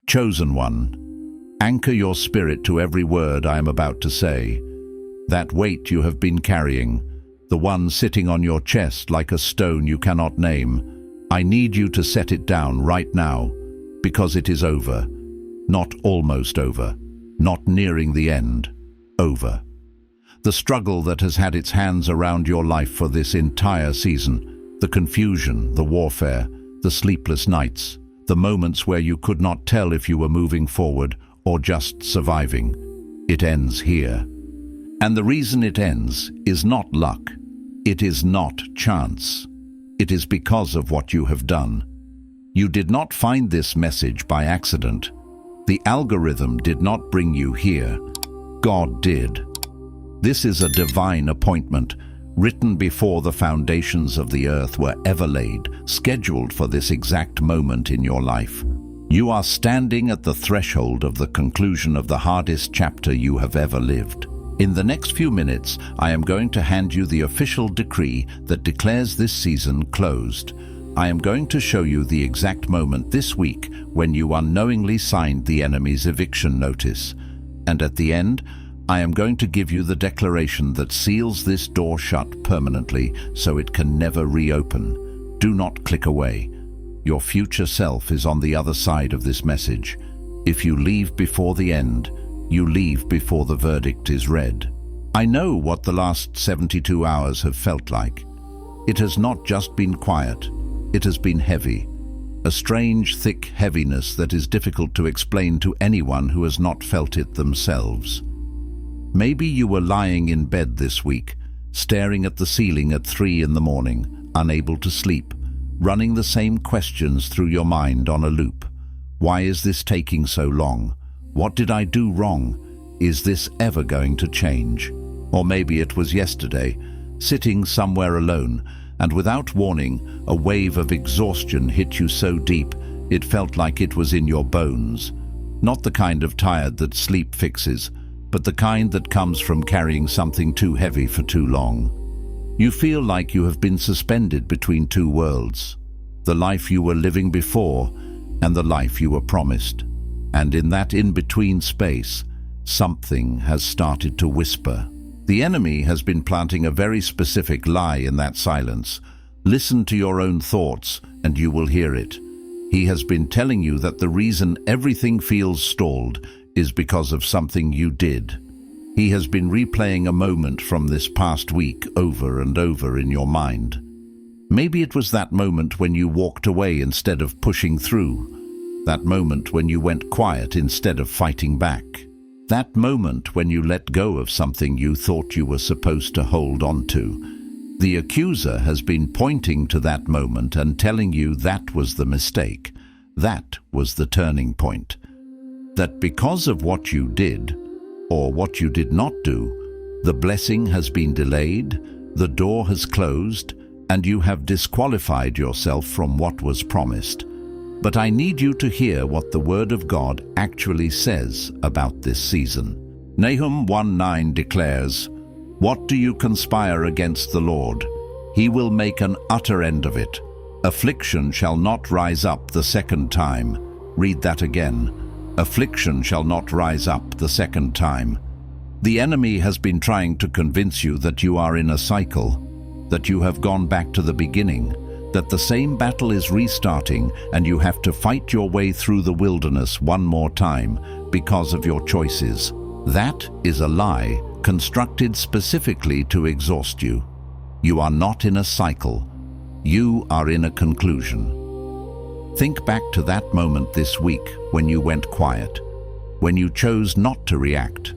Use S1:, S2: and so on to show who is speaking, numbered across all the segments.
S1: Chosen one, anchor your spirit to every word I am about to say. That weight you have been carrying, the one sitting on your chest like a stone you cannot name, I need you to set it down right now, because it is over. Not almost over, not nearing the end, over. The struggle that has had its hands around your life for this entire season, the confusion, the warfare, the sleepless nights, the moments where you could not tell if you were moving forward or just surviving, it ends here. And the reason it ends is not luck. It is not chance. It is because of what you have done. You did not find this message by accident. The algorithm did not bring you here. God did. This is a divine appointment, written before the foundations of the earth were ever laid, scheduled for this exact moment in your life. You are standing at the threshold of the conclusion of the hardest chapter you have ever lived. In the next few minutes, I am going to hand you the official decree that declares this season closed. I am going to show you the exact moment this week when you unknowingly signed the enemy's eviction notice. And at the end, I am going to give you the declaration that seals this door shut permanently so it can never reopen. Do not click away. Your future self is on the other side of this message. If you leave before the end, you leave before the verdict is read. I know what the last 72 hours have felt like. It has not just been quiet, it has been heavy. A strange, thick heaviness that is difficult to explain to anyone who has not felt it themselves. Maybe you were lying in bed this week, staring at the ceiling at 3 in the morning, unable to sleep, running the same questions through your mind on a loop. Why is this taking so long? What did I do wrong? Is this ever going to change? Or maybe it was yesterday, sitting somewhere alone, and without warning, a wave of exhaustion hit you so deep, it felt like it was in your bones. Not the kind of tired that sleep fixes, but the kind that comes from carrying something too heavy for too long. You feel like you have been suspended between two worlds, the life you were living before and the life you were promised. And in that in-between space, something has started to whisper. The enemy has been planting a very specific lie in that silence. Listen to your own thoughts and you will hear it. He has been telling you that the reason everything feels stalled is because of something you did. He has been replaying a moment from this past week over and over in your mind. Maybe it was that moment when you walked away instead of pushing through. That moment when you went quiet instead of fighting back. That moment when you let go of something you thought you were supposed to hold on to. The accuser has been pointing to that moment and telling you that was the mistake. That was the turning point. That because of what you did, or what you did not do, the blessing has been delayed, the door has closed, and you have disqualified yourself from what was promised. But I need you to hear what the Word of God actually says about this season. Nahum 1:9 declares, "What do you conspire against the Lord? He will make an utter end of it. Affliction shall not rise up the second time." Read that again. Affliction shall not rise up the second time. The enemy has been trying to convince you that you are in a cycle, that you have gone back to the beginning, that the same battle is restarting and you have to fight your way through the wilderness one more time because of your choices. That is a lie constructed specifically to exhaust you. You are not in a cycle. You are in a conclusion. Think back to that moment this week when you went quiet, when you chose not to react,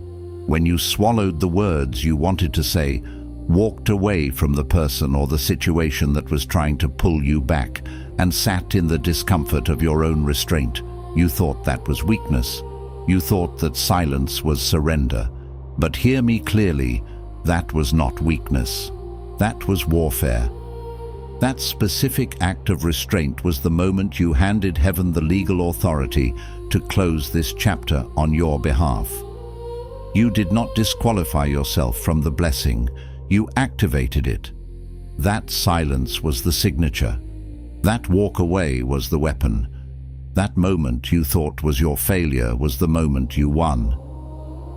S1: when you swallowed the words you wanted to say, walked away from the person or the situation that was trying to pull you back, and sat in the discomfort of your own restraint. You thought that was weakness. You thought that silence was surrender. But hear me clearly, that was not weakness. That was warfare. That specific act of restraint was the moment you handed heaven the legal authority to close this chapter on your behalf. You did not disqualify yourself from the blessing. You activated it. That silence was the signature. That walk away was the weapon. That moment you thought was your failure was the moment you won.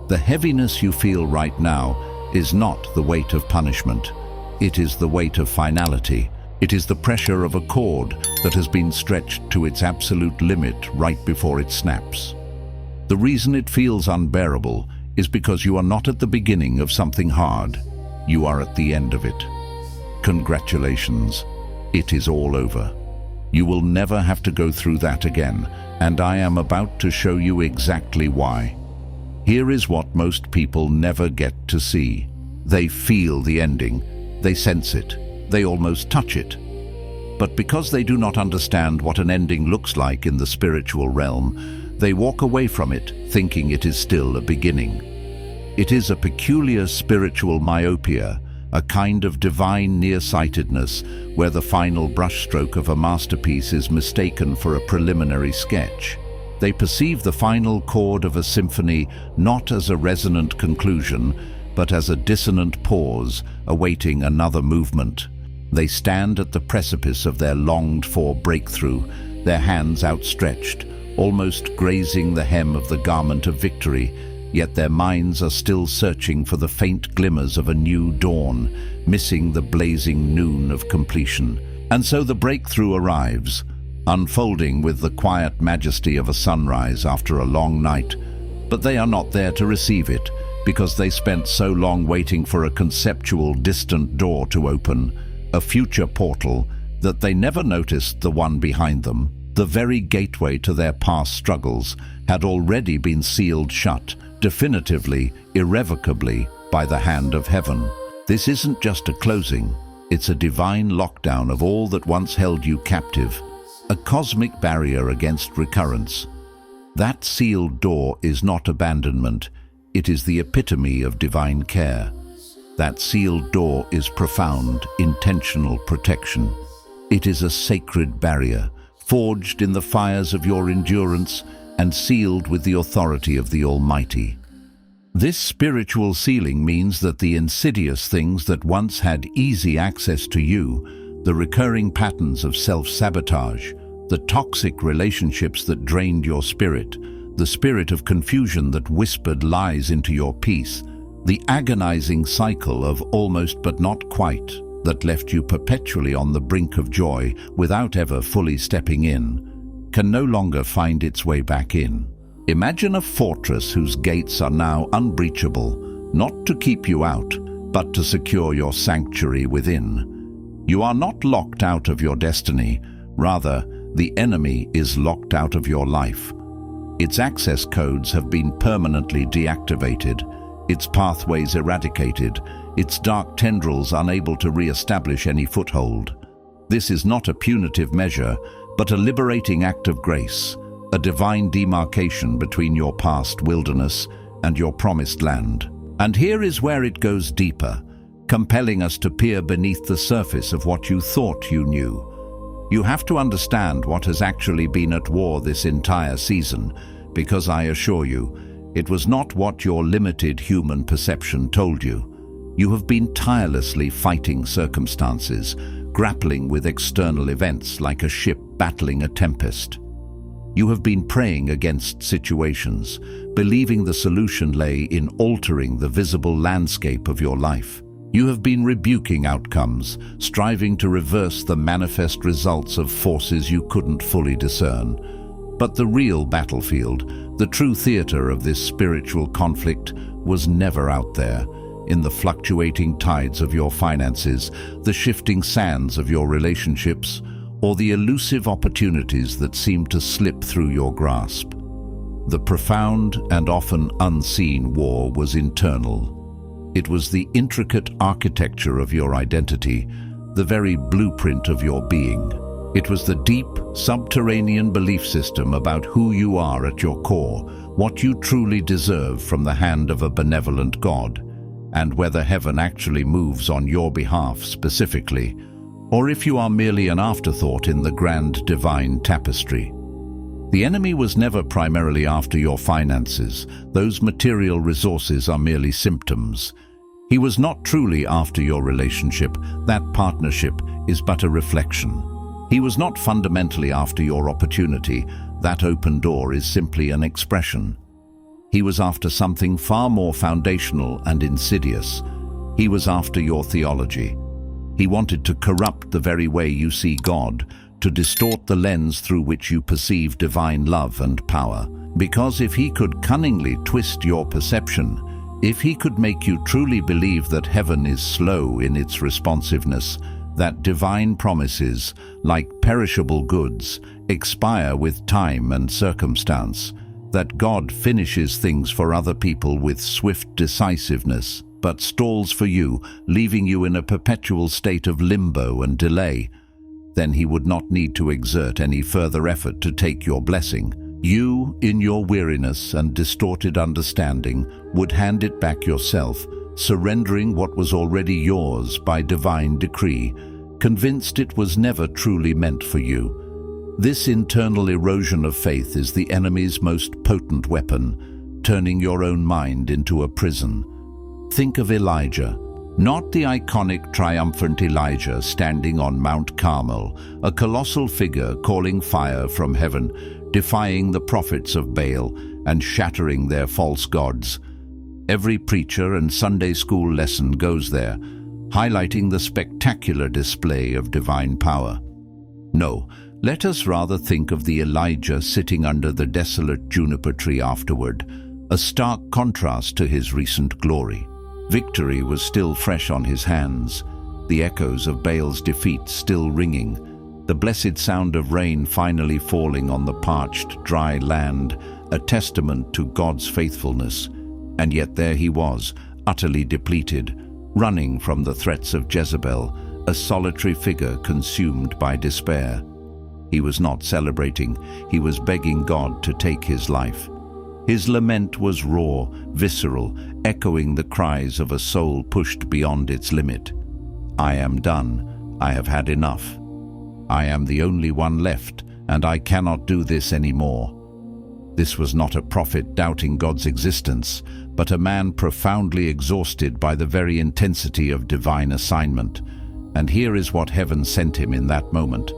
S1: The heaviness you feel right now is not the weight of punishment. It is the weight of finality. It is the pressure of a cord that has been stretched to its absolute limit right before it snaps. The reason it feels unbearable is because you are not at the beginning of something hard. You are at the end of it. Congratulations. It is all over. You will never have to go through that again, and I am about to show you exactly why. Here is what most people never get to see. They feel the ending. They sense it. They almost touch it. But because they do not understand what an ending looks like in the spiritual realm, they walk away from it, thinking it is still a beginning. It is a peculiar spiritual myopia, a kind of divine nearsightedness where the final brushstroke of a masterpiece is mistaken for a preliminary sketch. They perceive the final chord of a symphony not as a resonant conclusion, but as a dissonant pause awaiting another movement. They stand at the precipice of their longed-for breakthrough, their hands outstretched, almost grazing the hem of the garment of victory, yet their minds are still searching for the faint glimmers of a new dawn, missing the blazing noon of completion. And so the breakthrough arrives, unfolding with the quiet majesty of a sunrise after a long night. But they are not there to receive it, because they spent so long waiting for a conceptual distant door to open, a future portal, that they never noticed the one behind them. The very gateway to their past struggles had already been sealed shut, definitively, irrevocably, by the hand of heaven. This isn't just a closing, it's a divine lockdown of all that once held you captive, a cosmic barrier against recurrence. That sealed door is not abandonment, it is the epitome of divine care. That sealed door is profound, intentional protection. It is a sacred barrier, forged in the fires of your endurance and sealed with the authority of the Almighty. This spiritual sealing means that the insidious things that once had easy access to you, the recurring patterns of self-sabotage, the toxic relationships that drained your spirit, the spirit of confusion that whispered lies into your peace, the agonizing cycle of almost but not quite that left you perpetually on the brink of joy without ever fully stepping in, can no longer find its way back in. Imagine a fortress whose gates are now unbreachable, not to keep you out, but to secure your sanctuary within. You are not locked out of your destiny, rather, the enemy is locked out of your life. Its access codes have been permanently deactivated, its pathways eradicated, its dark tendrils unable to re-establish any foothold. This is not a punitive measure, but a liberating act of grace, a divine demarcation between your past wilderness and your promised land. And here is where it goes deeper, compelling us to peer beneath the surface of what you thought you knew. You have to understand what has actually been at war this entire season, because I assure you, it was not what your limited human perception told you. You have been tirelessly fighting circumstances, grappling with external events like a ship battling a tempest. You have been praying against situations, believing the solution lay in altering the visible landscape of your life. You have been rebuking outcomes, striving to reverse the manifest results of forces you couldn't fully discern. But the real battlefield, the true theater of this spiritual conflict, was never out there, in the fluctuating tides of your finances, the shifting sands of your relationships, or the elusive opportunities that seem to slip through your grasp. The profound and often unseen war was internal. It was the intricate architecture of your identity, the very blueprint of your being. It was the deep, subterranean belief system about who you are at your core, what you truly deserve from the hand of a benevolent God, and whether heaven actually moves on your behalf specifically, or if you are merely an afterthought in the grand divine tapestry. The enemy was never primarily after your finances. Those material resources are merely symptoms. He was not truly after your relationship. That partnership is but a reflection. He was not fundamentally after your opportunity. That open door is simply an expression. He was after something far more foundational and insidious. He was after your theology. He wanted to corrupt the very way you see God, to distort the lens through which you perceive divine love and power. Because if he could cunningly twist your perception, if he could make you truly believe that heaven is slow in its responsiveness, that divine promises, like perishable goods, expire with time and circumstance, that God finishes things for other people with swift decisiveness, but stalls for you, leaving you in a perpetual state of limbo and delay, then he would not need to exert any further effort to take your blessing. You, in your weariness and distorted understanding, would hand it back yourself, surrendering what was already yours by divine decree, convinced it was never truly meant for you. This internal erosion of faith is the enemy's most potent weapon, turning your own mind into a prison. Think of Elijah, not the iconic triumphant Elijah standing on Mount Carmel, a colossal figure calling fire from heaven, defying the prophets of Baal and shattering their false gods. Every preacher and Sunday school lesson goes there, highlighting the spectacular display of divine power. No, let us rather think of the Elijah sitting under the desolate juniper tree afterward, a stark contrast to his recent glory. Victory was still fresh on his hands, the echoes of Baal's defeat still ringing, the blessed sound of rain finally falling on the parched, dry land, a testament to God's faithfulness. And yet there he was, utterly depleted, running from the threats of Jezebel, a solitary figure consumed by despair. He was not celebrating, he was begging God to take his life. His lament was raw, visceral, echoing the cries of a soul pushed beyond its limit. I am done, I have had enough. I am the only one left, and I cannot do this anymore. This was not a prophet doubting God's existence, but a man profoundly exhausted by the very intensity of divine assignment. And here is what heaven sent him in that moment.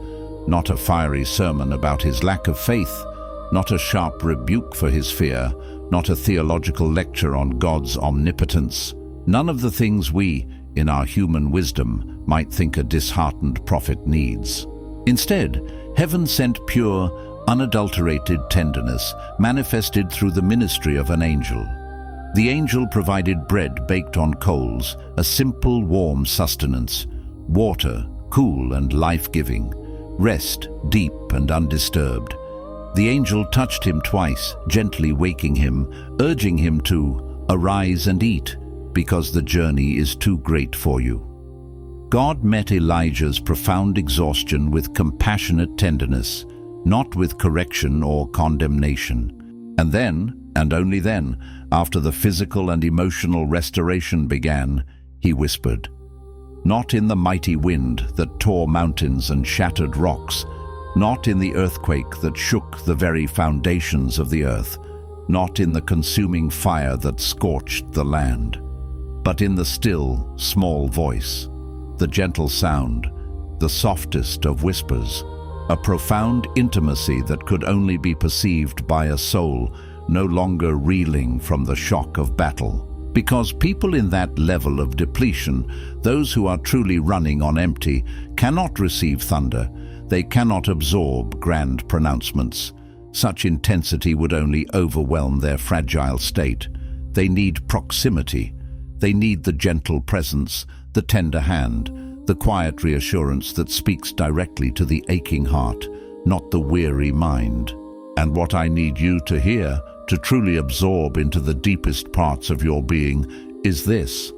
S1: Not a fiery sermon about his lack of faith, not a sharp rebuke for his fear, not a theological lecture on God's omnipotence. None of the things we, in our human wisdom, might think a disheartened prophet needs. Instead, heaven sent pure, unadulterated tenderness manifested through the ministry of an angel. The angel provided bread baked on coals, a simple, warm sustenance, water, cool and life-giving, rest, deep and undisturbed. The angel touched him twice, gently waking him, urging him to arise and eat, because the journey is too great for you. God met Elijah's profound exhaustion with compassionate tenderness, not with correction or condemnation. And then, and only then, after the physical and emotional restoration began, he whispered. Not in the mighty wind that tore mountains and shattered rocks, not in the earthquake that shook the very foundations of the earth, not in the consuming fire that scorched the land, but in the still, small voice, the gentle sound, the softest of whispers, a profound intimacy that could only be perceived by a soul no longer reeling from the shock of battle. Because people in that level of depletion, those who are truly running on empty, cannot receive thunder. They cannot absorb grand pronouncements. Such intensity would only overwhelm their fragile state. They need proximity. They need the gentle presence, the tender hand, the quiet reassurance that speaks directly to the aching heart, not the weary mind. And what I need you to hear, to truly absorb into the deepest parts of your being, is this: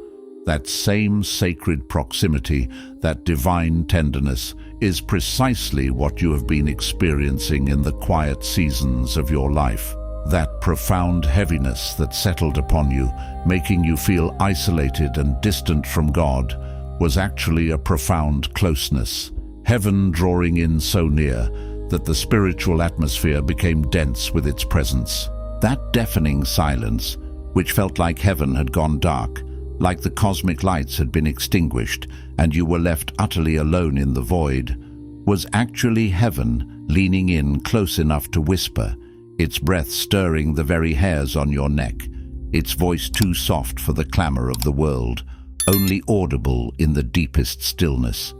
S1: that same sacred proximity, that divine tenderness, is precisely what you have been experiencing in the quiet seasons of your life. That profound heaviness that settled upon you, making you feel isolated and distant from God, was actually a profound closeness, heaven drawing in so near that the spiritual atmosphere became dense with its presence. That deafening silence, which felt like heaven had gone dark, like the cosmic lights had been extinguished, and you were left utterly alone in the void, was actually heaven leaning in close enough to whisper, its breath stirring the very hairs on your neck, its voice too soft for the clamor of the world, only audible in the deepest stillness.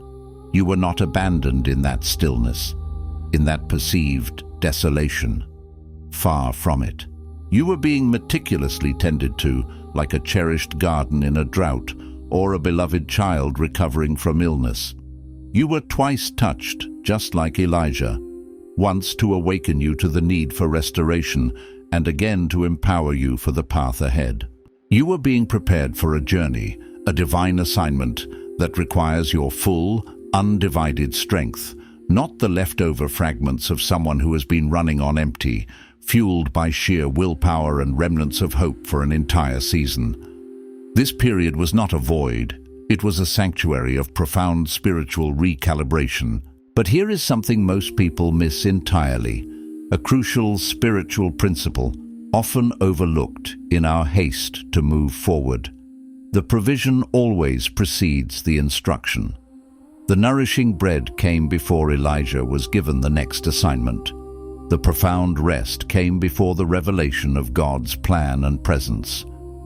S1: You were not abandoned in that stillness, in that perceived desolation. Far from it. You were being meticulously tended to, like a cherished garden in a drought, or a beloved child recovering from illness. You were twice touched, just like Elijah, once to awaken you to the need for restoration, and again to empower you for the path ahead. You were being prepared for a journey, a divine assignment that requires your full, undivided strength, not the leftover fragments of someone who has been running on empty, fueled by sheer willpower and remnants of hope for an entire season. This period was not a void, it was a sanctuary of profound spiritual recalibration. But here is something most people miss entirely, a crucial spiritual principle, often overlooked in our haste to move forward. The provision always precedes the instruction. The nourishing bread came before Elijah was given the next assignment. The profound rest came before the revelation of God's plan and presence.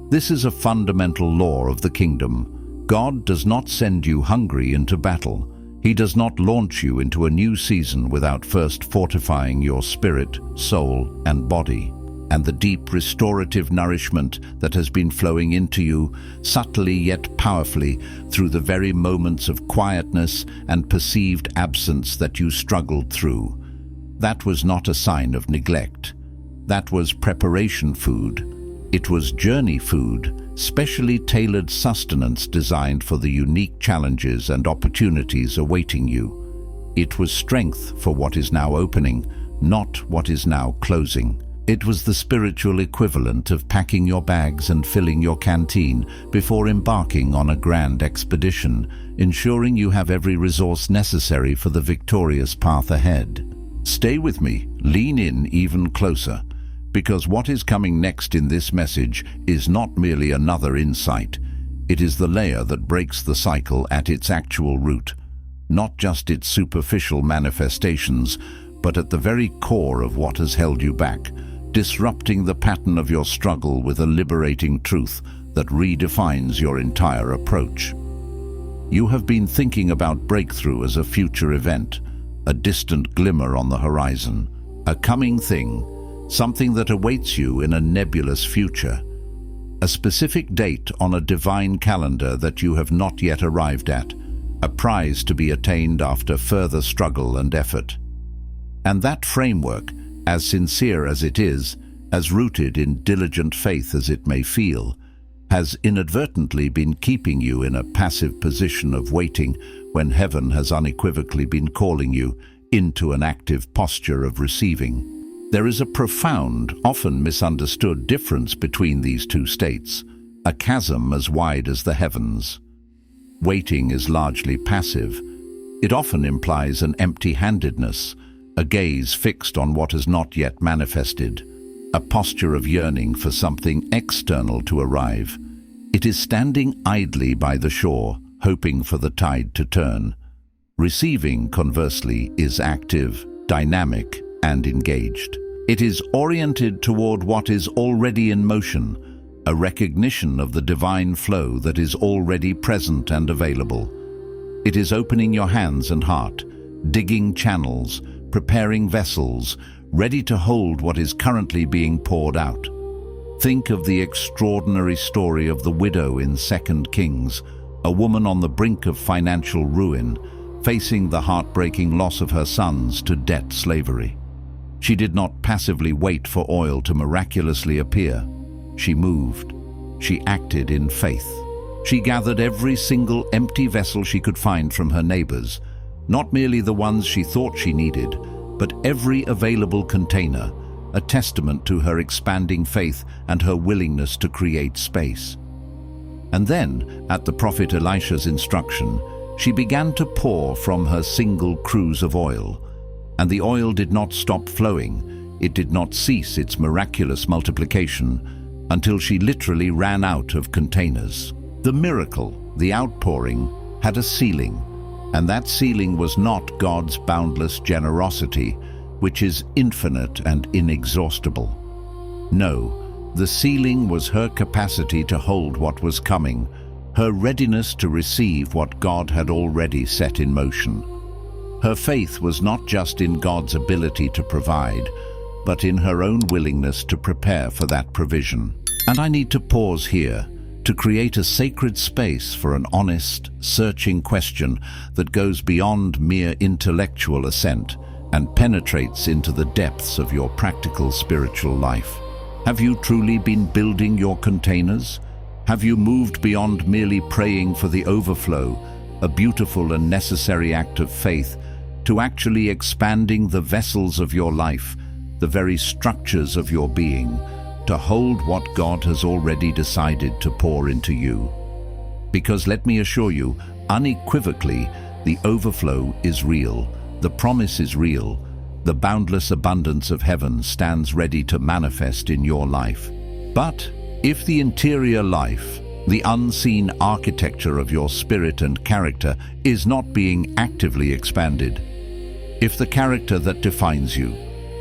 S1: This is a fundamental law of the kingdom. God does not send you hungry into battle. He does not launch you into a new season without first fortifying your spirit, soul, and body. And the deep restorative nourishment that has been flowing into you, subtly yet powerfully, through the very moments of quietness and perceived absence that you struggled through. That was not a sign of neglect. That was preparation food. It was journey food, specially tailored sustenance designed for the unique challenges and opportunities awaiting you. It was strength for what is now opening, not what is now closing. It was the spiritual equivalent of packing your bags and filling your canteen before embarking on a grand expedition, ensuring you have every resource necessary for the victorious path ahead. Stay with me, lean in even closer, because what is coming next in this message is not merely another insight. It is the layer that breaks the cycle at its actual root, not just its superficial manifestations, but at the very core of what has held you back, disrupting the pattern of your struggle with a liberating truth that redefines your entire approach. You have been thinking about breakthrough as a future event, a distant glimmer on the horizon, a coming thing, something that awaits you in a nebulous future, a specific date on a divine calendar that you have not yet arrived at, a prize to be attained after further struggle and effort. And that framework, as sincere as it is, as rooted in diligent faith as it may feel, has inadvertently been keeping you in a passive position of waiting when heaven has unequivocally been calling you into an active posture of receiving. There is a profound, often misunderstood difference between these two states, a chasm as wide as the heavens. Waiting is largely passive. It often implies an empty-handedness, a gaze fixed on what has not yet manifested, a posture of yearning for something external to arrive. It is standing idly by the shore, hoping for the tide to turn. Receiving, conversely, is active, dynamic, and engaged. It is oriented toward what is already in motion, a recognition of the divine flow that is already present and available. It is opening your hands and heart, digging channels, preparing vessels, ready to hold what is currently being poured out. Think of the extraordinary story of the widow in 2 Kings, a woman on the brink of financial ruin, facing the heartbreaking loss of her sons to debt slavery. She did not passively wait for oil to miraculously appear. She moved. She acted in faith. She gathered every single empty vessel she could find from her neighbors, not merely the ones she thought she needed, but every available container, a testament to her expanding faith and her willingness to create space. And then, at the prophet Elisha's instruction, she began to pour from her single cruse of oil. And the oil did not stop flowing. It did not cease its miraculous multiplication until she literally ran out of containers. The miracle, the outpouring, had a ceiling, And that ceiling was not God's boundless generosity, which is infinite and inexhaustible. No, the ceiling was her capacity to hold what was coming, her readiness to receive what God had already set in motion. Her faith was not just in God's ability to provide, but in her own willingness to prepare for that provision. And I need to pause here to create a sacred space for an honest, searching question that goes beyond mere intellectual assent and penetrates into the depths of your practical spiritual life. Have you truly been building your containers? Have you moved beyond merely praying for the overflow, a beautiful and necessary act of faith, to actually expanding the vessels of your life, the very structures of your being, to hold what God has already decided to pour into you? Because let me assure you, unequivocally, the overflow is real, the promise is real, the boundless abundance of heaven stands ready to manifest in your life. But if the interior life, the unseen architecture of your spirit and character is not being actively expanded, if the character that defines you,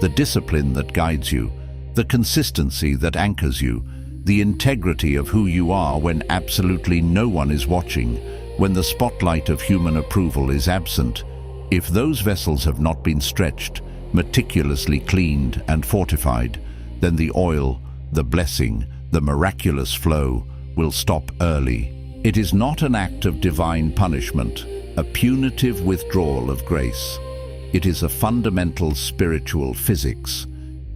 S1: the discipline that guides you, the consistency that anchors you, the integrity of who you are when absolutely no one is watching, when the spotlight of human approval is absent, if those vessels have not been stretched, meticulously cleaned and fortified, then the oil, the blessing, the miraculous flow will stop early. It is not an act of divine punishment, a punitive withdrawal of grace. It is a fundamental spiritual physics.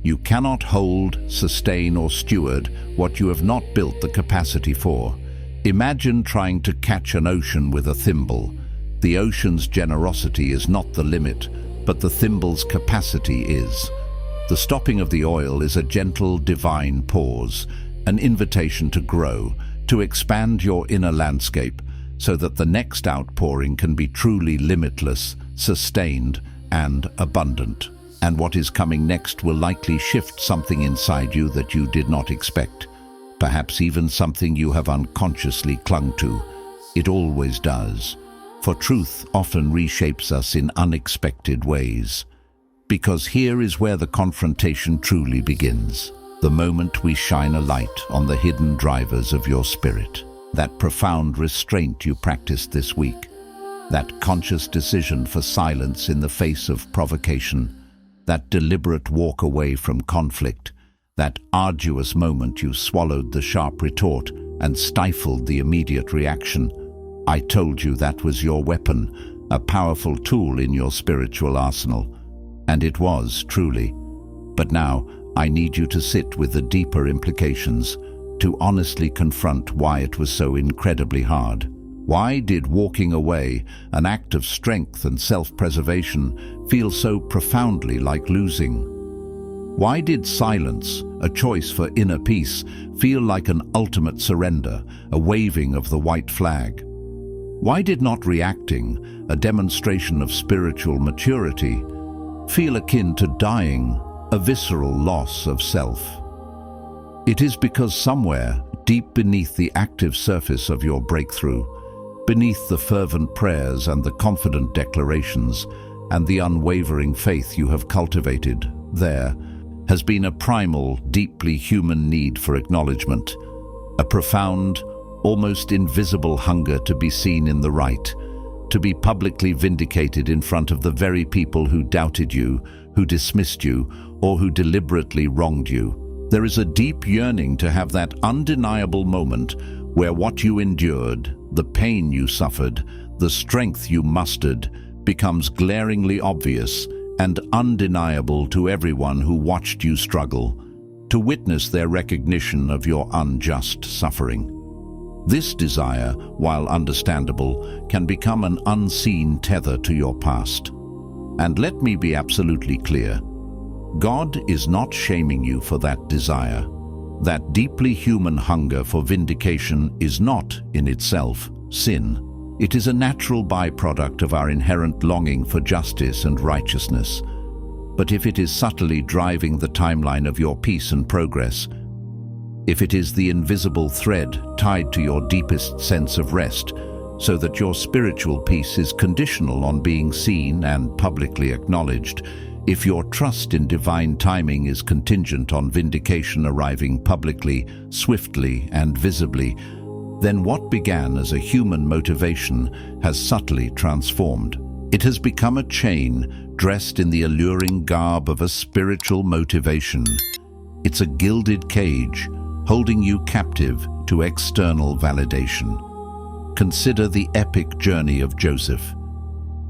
S1: You cannot hold, sustain, or steward what you have not built the capacity for. Imagine trying to catch an ocean with a thimble. The ocean's generosity is not the limit, but the thimble's capacity is. The stopping of the oil is a gentle, divine pause, an invitation to grow, to expand your inner landscape, so that the next outpouring can be truly limitless, sustained, and abundant. And what is coming next will likely shift something inside you that you did not expect, perhaps even something you have unconsciously clung to. It always does, for truth often reshapes us in unexpected ways. Because here is where the confrontation truly begins, the moment we shine a light on the hidden drivers of your spirit, that profound restraint you practiced this week, that conscious decision for silence in the face of provocation, that deliberate walk away from conflict, that arduous moment you swallowed the sharp retort and stifled the immediate reaction. I told you that was your weapon, a powerful tool in your spiritual arsenal. And it was, truly. But now, I need you to sit with the deeper implications, to honestly confront why it was so incredibly hard. Why did walking away, an act of strength and self-preservation, feel so profoundly like losing? Why did silence, a choice for inner peace, feel like an ultimate surrender, a waving of the white flag? Why did not reacting, a demonstration of spiritual maturity, feel akin to dying, a visceral loss of self? It is because somewhere, deep beneath the active surface of your breakthrough, beneath the fervent prayers and the confident declarations and the unwavering faith you have cultivated, there has been a primal, deeply human need for acknowledgement, a profound, almost invisible hunger to be seen in the right, to be publicly vindicated in front of the very people who doubted you, who dismissed you, or who deliberately wronged you. There is a deep yearning to have that undeniable moment where what you endured, the pain you suffered, the strength you mustered, becomes glaringly obvious and undeniable to everyone who watched you struggle, to witness their recognition of your unjust suffering. This desire, while understandable, can become an unseen tether to your past. And let me be absolutely clear. God is not shaming you for that desire. That deeply human hunger for vindication is not, in itself, sin. It is a natural byproduct of our inherent longing for justice and righteousness. But if it is subtly driving the timeline of your peace and progress, if it is the invisible thread tied to your deepest sense of rest, so that your spiritual peace is conditional on being seen and publicly acknowledged. If your trust in divine timing is contingent on vindication arriving publicly, swiftly, and visibly, then what began as a human motivation has subtly transformed. It has become a chain dressed in the alluring garb of a spiritual motivation. It's a gilded cage holding you captive to external validation. Consider the epic journey of Joseph.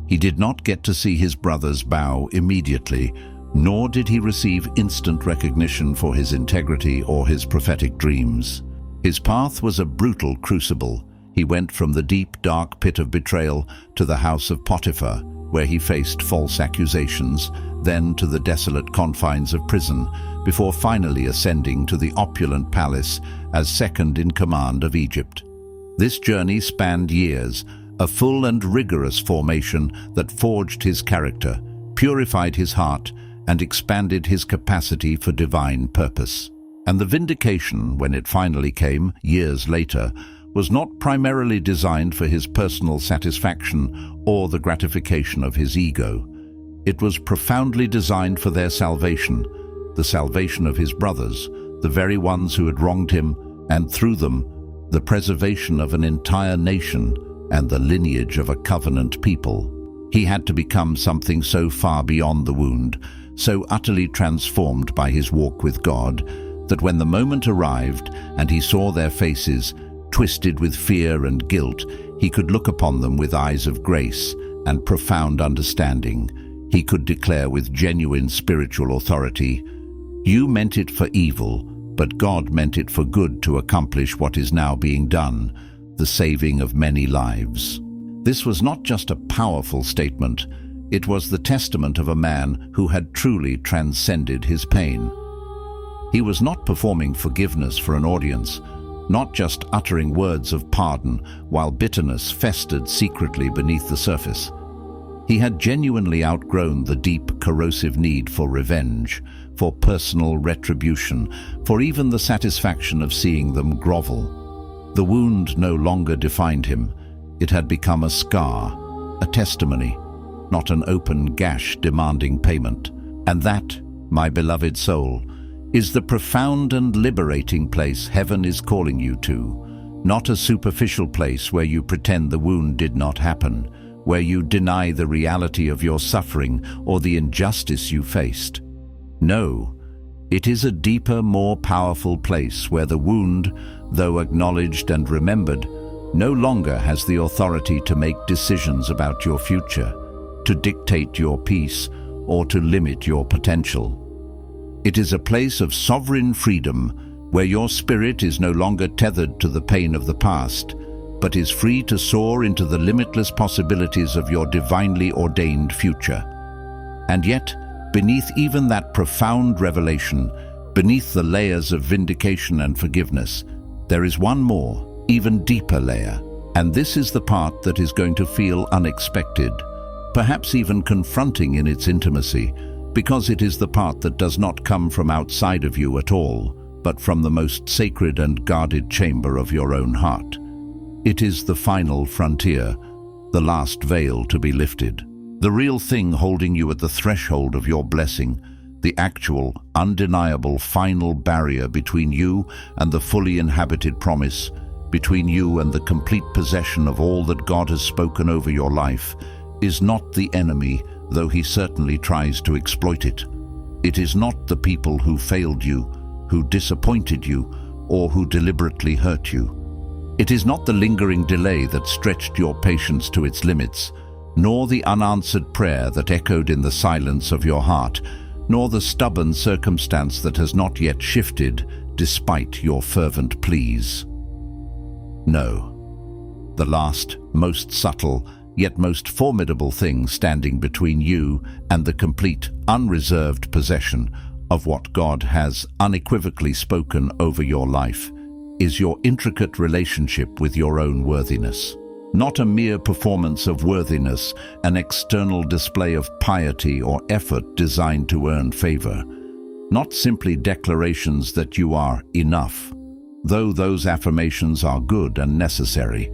S1: He did not get to see his brothers bow immediately, nor did he receive instant recognition for his integrity or his prophetic dreams. His path was a brutal crucible. He went from the deep, dark pit of betrayal to the house of Potiphar, where he faced false accusations, then to the desolate confines of prison, before finally ascending to the opulent palace as second in command of Egypt. This journey spanned years, a full and rigorous formation that forged his character, purified his heart, and expanded his capacity for divine purpose. And the vindication, when it finally came, years later, was not primarily designed for his personal satisfaction or the gratification of his ego. It was profoundly designed for their salvation, the salvation of his brothers, the very ones who had wronged him, and through them, the preservation of an entire nation and the lineage of a covenant people. He had to become something so far beyond the wound, so utterly transformed by his walk with God, that when the moment arrived and he saw their faces, twisted with fear and guilt, he could look upon them with eyes of grace and profound understanding. He could declare with genuine spiritual authority, "You meant it for evil, but God meant it for good to accomplish what is now being done, the saving of many lives." This was not just a powerful statement, it was the testament of a man who had truly transcended his pain. He was not performing forgiveness for an audience, not just uttering words of pardon while bitterness festered secretly beneath the surface. He had genuinely outgrown the deep, corrosive need for revenge, for personal retribution, for even the satisfaction of seeing them grovel. The wound no longer defined him. It had become a scar, a testimony, not an open gash demanding payment. And that, my beloved soul, is the profound and liberating place heaven is calling you to, not a superficial place where you pretend the wound did not happen, where you deny the reality of your suffering or the injustice you faced. No, it is a deeper, more powerful place where the wound, though acknowledged and remembered, no longer has the authority to make decisions about your future, to dictate your peace, or to limit your potential. It is a place of sovereign freedom where your spirit is no longer tethered to the pain of the past, but is free to soar into the limitless possibilities of your divinely ordained future. And yet, beneath even that profound revelation, beneath the layers of vindication and forgiveness, there is one more, even deeper layer. And this is the part that is going to feel unexpected, perhaps even confronting in its intimacy, because it is the part that does not come from outside of you at all, but from the most sacred and guarded chamber of your own heart. It is the final frontier, the last veil to be lifted, the real thing holding you at the threshold of your blessing, the actual, undeniable final barrier between you and the fully inhabited promise, between you and the complete possession of all that God has spoken over your life, is not the enemy, though he certainly tries to exploit it. It is not the people who failed you, who disappointed you, or who deliberately hurt you. It is not the lingering delay that stretched your patience to its limits, nor the unanswered prayer that echoed in the silence of your heart, nor the stubborn circumstance that has not yet shifted despite your fervent pleas. No, the last, most subtle, yet most formidable thing standing between you and the complete, unreserved possession of what God has unequivocally spoken over your life is your intricate relationship with your own worthiness. Not a mere performance of worthiness, an external display of piety or effort designed to earn favor. Not simply declarations that you are enough, though those affirmations are good and necessary.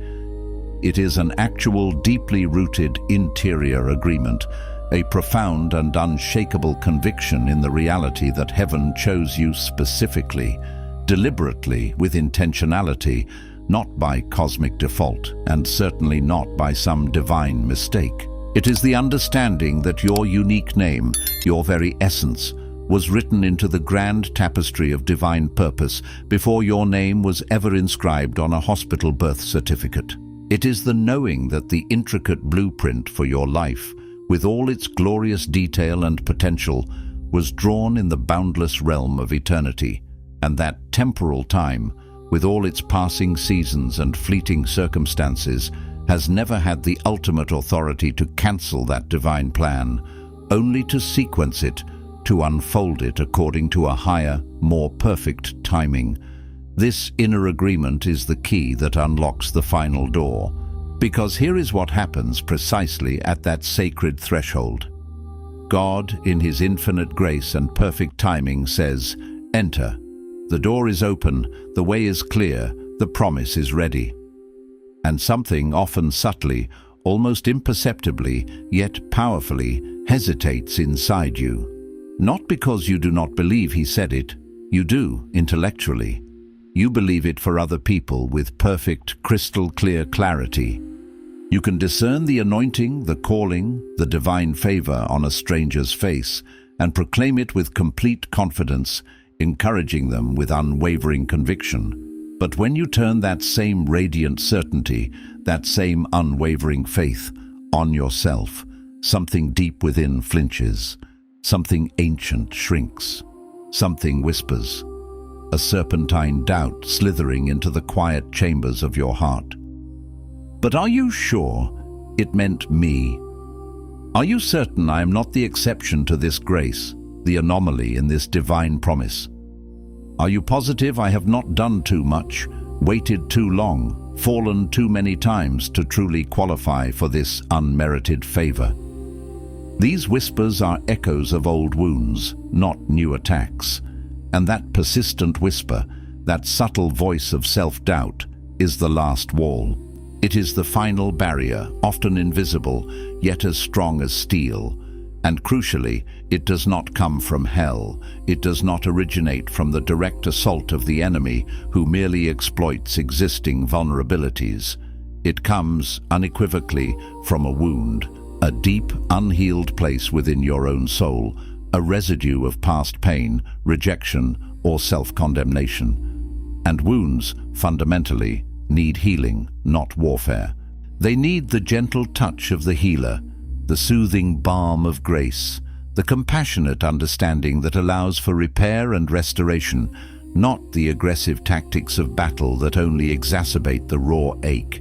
S1: It is an actual, deeply rooted interior agreement, a profound and unshakable conviction in the reality that heaven chose you specifically, deliberately, with intentionality, not by cosmic default, and certainly not by some divine mistake. It is the understanding that your unique name, your very essence, was written into the grand tapestry of divine purpose before your name was ever inscribed on a hospital birth certificate. It is the knowing that the intricate blueprint for your life, with all its glorious detail and potential, was drawn in the boundless realm of eternity, and that temporal time, with all its passing seasons and fleeting circumstances, has never had the ultimate authority to cancel that divine plan, only to sequence it, to unfold it according to a higher, more perfect timing. This inner agreement is the key that unlocks the final door, because here is what happens precisely at that sacred threshold. God, in His infinite grace and perfect timing, says, "Enter. The door is open, the way is clear, the promise is ready." And something, often subtly, almost imperceptibly, yet powerfully, hesitates inside you. Not because you do not believe He said it. You do, intellectually. You believe it for other people with perfect, crystal-clear clarity. You can discern the anointing, the calling, the divine favor on a stranger's face, and proclaim it with complete confidence, encouraging them with unwavering conviction. But when you turn that same radiant certainty, that same unwavering faith, on yourself, something deep within flinches, something ancient shrinks, something whispers, a serpentine doubt slithering into the quiet chambers of your heart. But are you sure it meant me? Are you certain I am not the exception to this grace, the anomaly in this divine promise? Are you positive I have not done too much, waited too long, fallen too many times to truly qualify for this unmerited favor? These whispers are echoes of old wounds, not new attacks. And that persistent whisper, that subtle voice of self-doubt, is the last wall. It is the final barrier, often invisible, yet as strong as steel. And crucially, it does not come from hell. It does not originate from the direct assault of the enemy who merely exploits existing vulnerabilities. It comes, unequivocally, from a wound, a deep, unhealed place within your own soul, a residue of past pain, rejection, or self-condemnation. And wounds, fundamentally, need healing, not warfare. They need the gentle touch of the healer, the soothing balm of grace, the compassionate understanding that allows for repair and restoration, not the aggressive tactics of battle that only exacerbate the raw ache.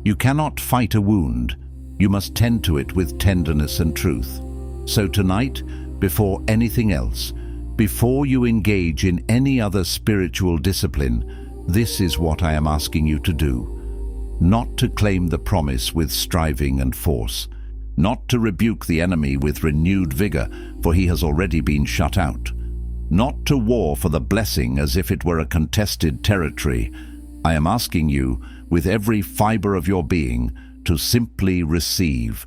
S1: You cannot fight a wound. You must tend to it with tenderness and truth. So tonight, before anything else, before you engage in any other spiritual discipline, this is what I am asking you to do. Not to claim the promise with striving and force, not to rebuke the enemy with renewed vigor, for he has already been shut out. Not to war for the blessing as if it were a contested territory. I am asking you, with every fiber of your being, to simply receive,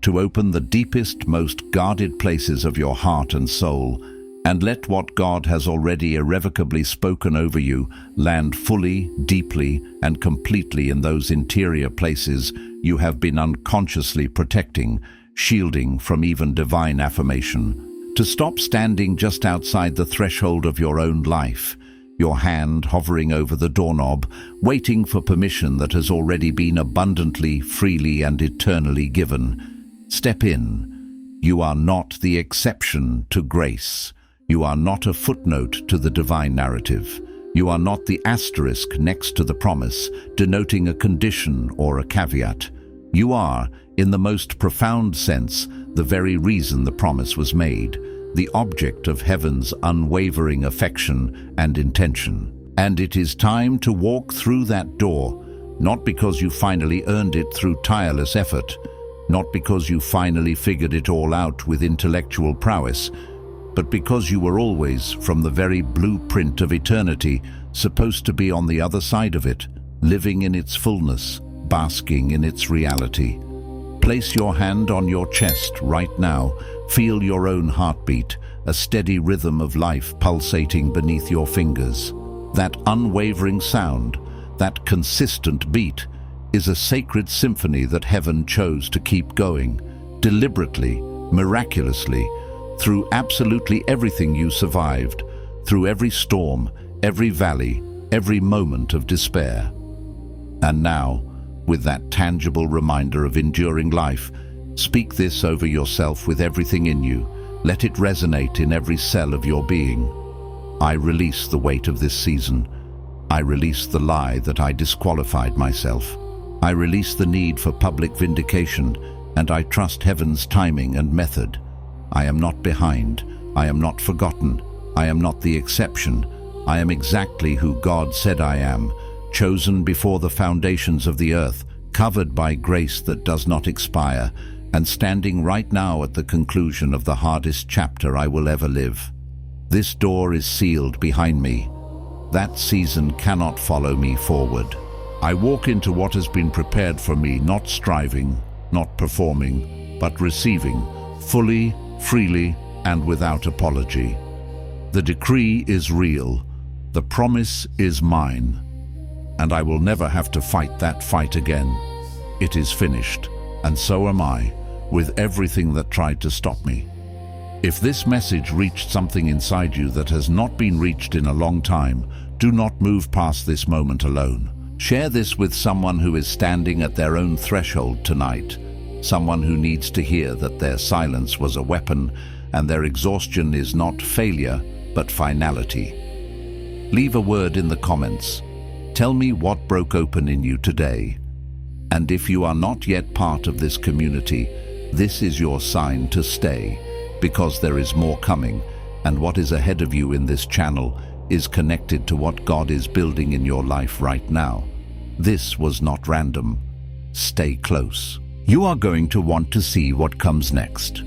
S1: to open the deepest, most guarded places of your heart and soul, and let what God has already irrevocably spoken over you land fully, deeply, and completely in those interior places you have been unconsciously protecting, shielding from even divine affirmation. To stop standing just outside the threshold of your own life, your hand hovering over the doorknob, waiting for permission that has already been abundantly, freely, and eternally given. Step in. You are not the exception to grace. You are not a footnote to the divine narrative. You are not the asterisk next to the promise, denoting a condition or a caveat. You are, in the most profound sense, the very reason the promise was made, the object of heaven's unwavering affection and intention. And it is time to walk through that door, not because you finally earned it through tireless effort, not because you finally figured it all out with intellectual prowess, but because you were always, from the very blueprint of eternity, supposed to be on the other side of it, living in its fullness, basking in its reality. Place your hand on your chest right now. Feel your own heartbeat, a steady rhythm of life pulsating beneath your fingers. That unwavering sound, that consistent beat, is a sacred symphony that heaven chose to keep going, deliberately, miraculously, through absolutely everything you survived, through every storm, every valley, every moment of despair. And now, with that tangible reminder of enduring life, speak this over yourself with everything in you. Let it resonate in every cell of your being. I release the weight of this season. I release the lie that I disqualified myself. I release the need for public vindication, and I trust heaven's timing and method. I am not behind. I am not forgotten. I am not the exception. I am exactly who God said I am, chosen before the foundations of the earth, covered by grace that does not expire, and standing right now at the conclusion of the hardest chapter I will ever live. This door is sealed behind me. That season cannot follow me forward. I walk into what has been prepared for me, not striving, not performing, but receiving, fully, freely, and without apology. The decree is real. The promise is mine. And I will never have to fight that fight again. It is finished, and so am I, with everything that tried to stop me. If this message reached something inside you that has not been reached in a long time, do not move past this moment alone. Share this with someone who is standing at their own threshold tonight, someone who needs to hear that their silence was a weapon and their exhaustion is not failure, but finality. Leave a word in the comments. Tell me what broke open in you today. And if you are not yet part of this community, this is your sign to stay, because there is more coming, and what is ahead of you in this channel is connected to what God is building in your life right now. This was not random. Stay close. You are going to want to see what comes next.